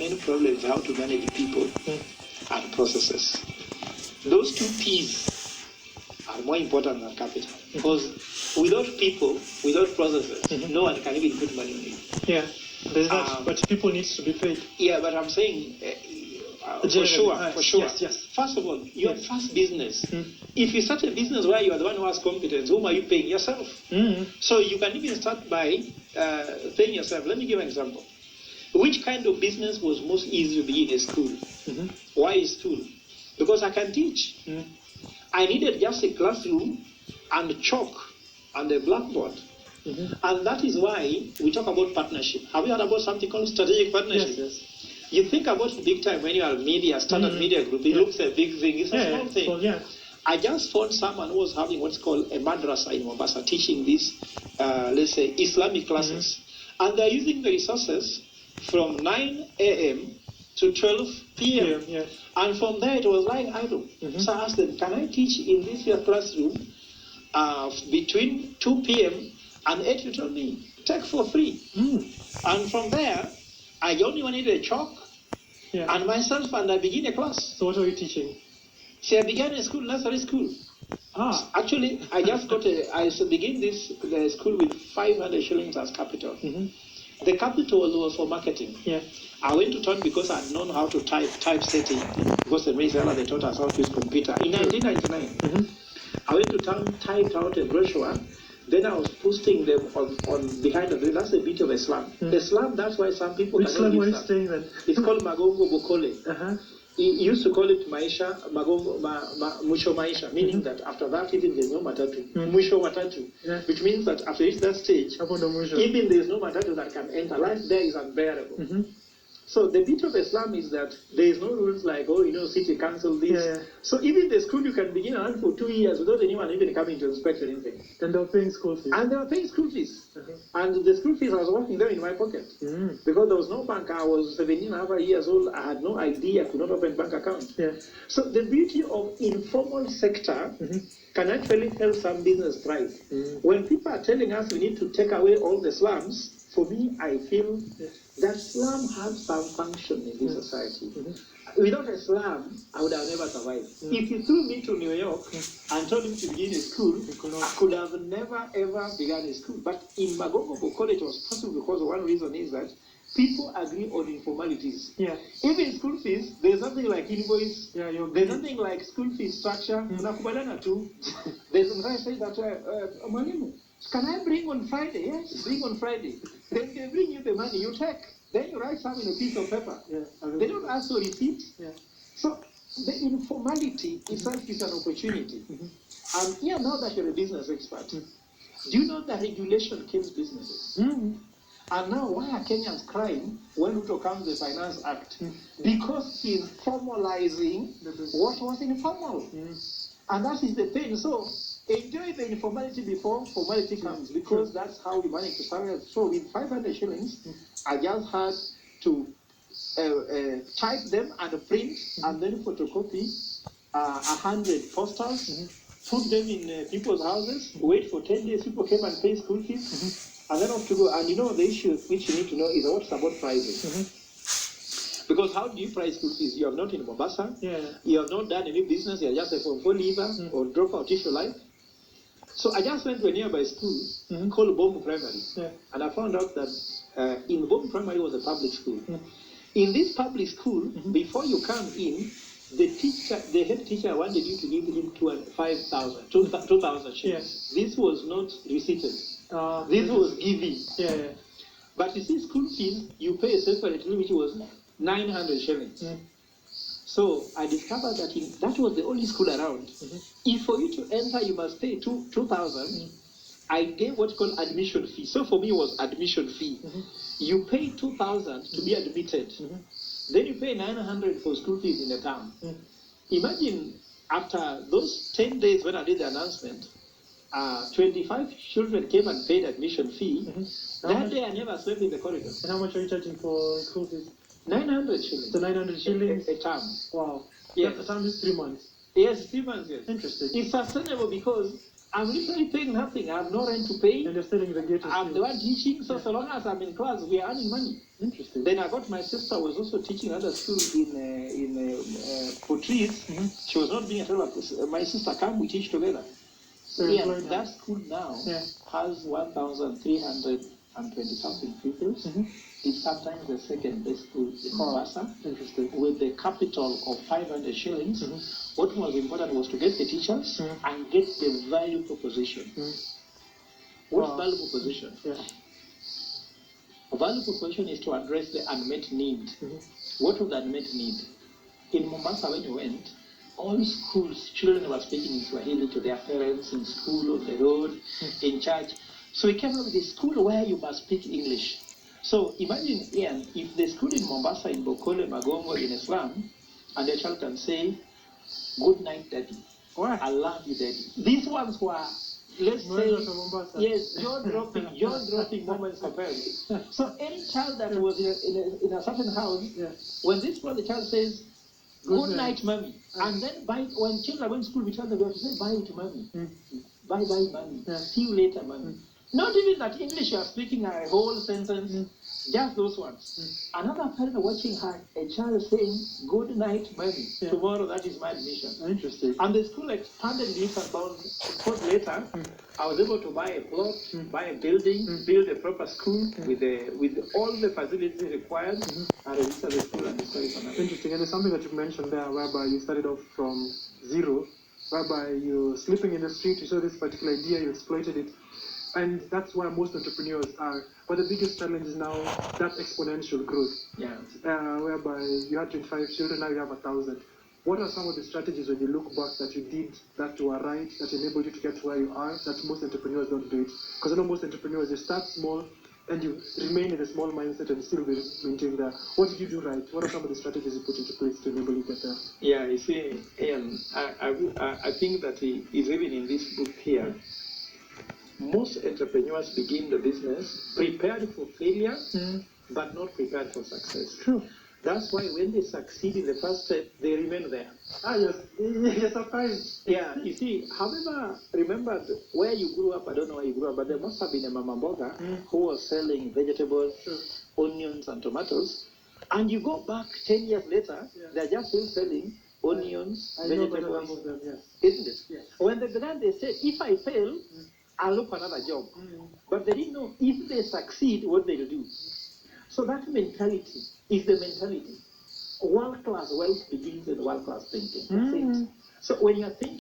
main problem is how to manage people and processes. Those two P's are more important than capital, because without people, without processes, no one can even put money on it. Yeah, there's that, but people need to be paid. Yeah, but I'm saying, for sure. Yes. First of all, your first business, if you start a business where you are the one who has competence, whom are you paying? Yourself. So you can even start by paying yourself. Let me give an example. Which kind of business was most easy to begin in school? Why is school? Because I can teach. I needed just a classroom and chalk and a blackboard. And that is why we talk about partnership. Have you heard about something called strategic partnership? Yes. You think about big time when you are media, standard media group, it looks a big thing. It's a small thing. Well, I just found someone who was having what's called a madrasa in Mombasa, teaching these, let's say, Islamic classes. And they're using the resources from 9 a.m. to 12 p.m. And from there, it was lying idle. So I asked them, can I teach in this your classroom between 2 p.m. and 8? You told me, take for free. And from there, I only wanted a chalk and myself, and I begin a class. So what are you teaching? See, I began a school, nursery school. Actually, I just I began the school with 500 shillings as capital. The capital was for marketing. I went to town because I had known how to typesetting, because the Maisela, they taught us how to use computer. In 1999, I went to town, typed out a brochure. Then I was posting them on behind the door. That's a bit of a slum. The slum, that's why some people Which slum were you staying in? It's called Magongo Bokole. He used to call it Maisha, Magongo, Musho Maisha, meaning that after that, even there's no matatu. Musho matatu. Which means that after you reach that stage, even there's no matatu that can enter. Life there is unbearable. So the bit of Islam is that there is no rules like, city council this. So even the school, you can begin around for 2 years without anyone even coming to inspect anything. And they were paying school fees. And they were paying school fees. And the school fees, I was working them in my pocket. Because there was no bank. I was 17 and a half years old. I had no idea. I could not open bank account. So the beauty of informal sector can actually help some business thrive. When people are telling us we need to take away all the slums, for me, I feel that slum has some function in this society. Without a slum, I would have never survived. If you threw me to New York and told me to begin a school, I could have never ever begun a school. But in Magongo Bokole, it was possible because one reason is that people agree on informalities. Even school fees, there's nothing like invoice. There's nothing like school fee structure. Unakubaliana tu. There's some guy say that, Mwalimu, can I bring on Friday? Yes, bring on Friday. Then they bring you the money, you take. Then you write something on a piece of paper. They don't ask for receipt. So the informality itself is an opportunity. And here, now that you're a business expert, do you know that regulation kills businesses? And now, why are Kenyans crying when Ruto comes the Finance Act? Because he's formalizing what was informal. And that is the pain. So enjoy the informality before formality comes, because that's how we manage to survive. So with 500 shillings, I just had to type them and print and then photocopy 100 posters, put them in people's houses, wait for 10 days, people came and paid school fees, and then off to go. And the issue which you need to know is what's about pricing. Because how do you price school fees? You have not in Mombasa, you have not done any business, you're just a Form 4 leaver or dropout if you like. So I just went to a nearby school called Bombu Primary, and I found out that in Bombu Primary was a public school. In this public school, before you come in, the head teacher wanted you to give him 2,000 shillings. This was not receipted. This was given. But you see, school fees, you pay separately, which was 900 shillings. So I discovered that that was the only school around. If for you to enter, you must pay 2,000. I gave what's called admission fee. So for me, it was admission fee. You pay 2,000 to be admitted. Then you pay 900 for school fees in the town. Imagine after those 10 days when I did the announcement, 25 children came and paid admission fee. That day I never slept in the corridor. And how much are you charging for school fees? 900 shillings. So 900 shillings? A term. Wow. Yes. The term is 3 months. Yes, 3 months, yes. Interesting. It's sustainable because I'm literally paying nothing. I have no rent to pay. And you're selling the gear to I'm the one teaching, so so long as I'm in class, we are earning money. Interesting. Then I got my sister was also teaching another school in Portuguese. She was not being a teller. My sister, come, we teach together. So Yeah, employed now. that school now has 1,320,000 pupils. It's sometimes the second best school in Mombasa. Interesting. With the capital of 500 shillings. What was important was to get the teachers and get the value proposition. What's value proposition? A value proposition is to address the unmet need. What was the unmet need? In Mombasa, when you went, all schools, children were speaking in Swahili to their parents in school, on the road, in church. So we came up with a school where you must speak English. So imagine, Ian, if the school in Mombasa, in Bokole, Magongo, in Islam, and the child can say, "Good night, Daddy." "I love you, Daddy." These ones were, let's say, yes, jaw-dropping moments for parents. So any child that was in a certain house, when this one, the child says, "Good night, mommy," and then when children are going to school, we tell them, we have to say bye to mommy. Bye, mommy. See you later, mommy. Not even that English you are speaking a whole sentence, just those ones. Another parent watching a child saying, "Good night, mommy." Tomorrow, that is my admission. Interesting. And the school expanded this about 4 years later. I was able to buy a plot, buy a building, build a proper school with all the facilities required, and register the school and the story for now. Interesting. And there's something that you mentioned there whereby you started off from zero, whereby you're sleeping in the street, you saw this particular idea, you exploited it. And that's where most entrepreneurs are. But the biggest challenge is now that exponential growth. Whereby you had 25 children, now you have 1,000. What are some of the strategies when you look back that you did that were right, that enabled you to get to where you are, that most entrepreneurs don't do it? Because I know most entrepreneurs, they start small and you remain in a small mindset and still maintain that. What did you do right? What are some of the strategies you put into place to enable you to get there? Yeah, you see, Ian, I think that is even in this book here. Most entrepreneurs begin the business prepared for failure, but not prepared for success. True. That's why when they succeed in the first step, they remain there. Yes, you're surprised. Yeah, you see, however, remember where you grew up, I don't know where you grew up, but there must have been a mama mboga who was selling vegetables, onions and tomatoes, and you go back 10 years later, they're just still selling onions, vegetables, isn't it? Yes. When they began, they said, if I fail, I'll look for another job. But they didn't know if they succeed, what they'll do. So that mentality is the mentality. World-class wealth begins in world-class thinking. So when you're thinking,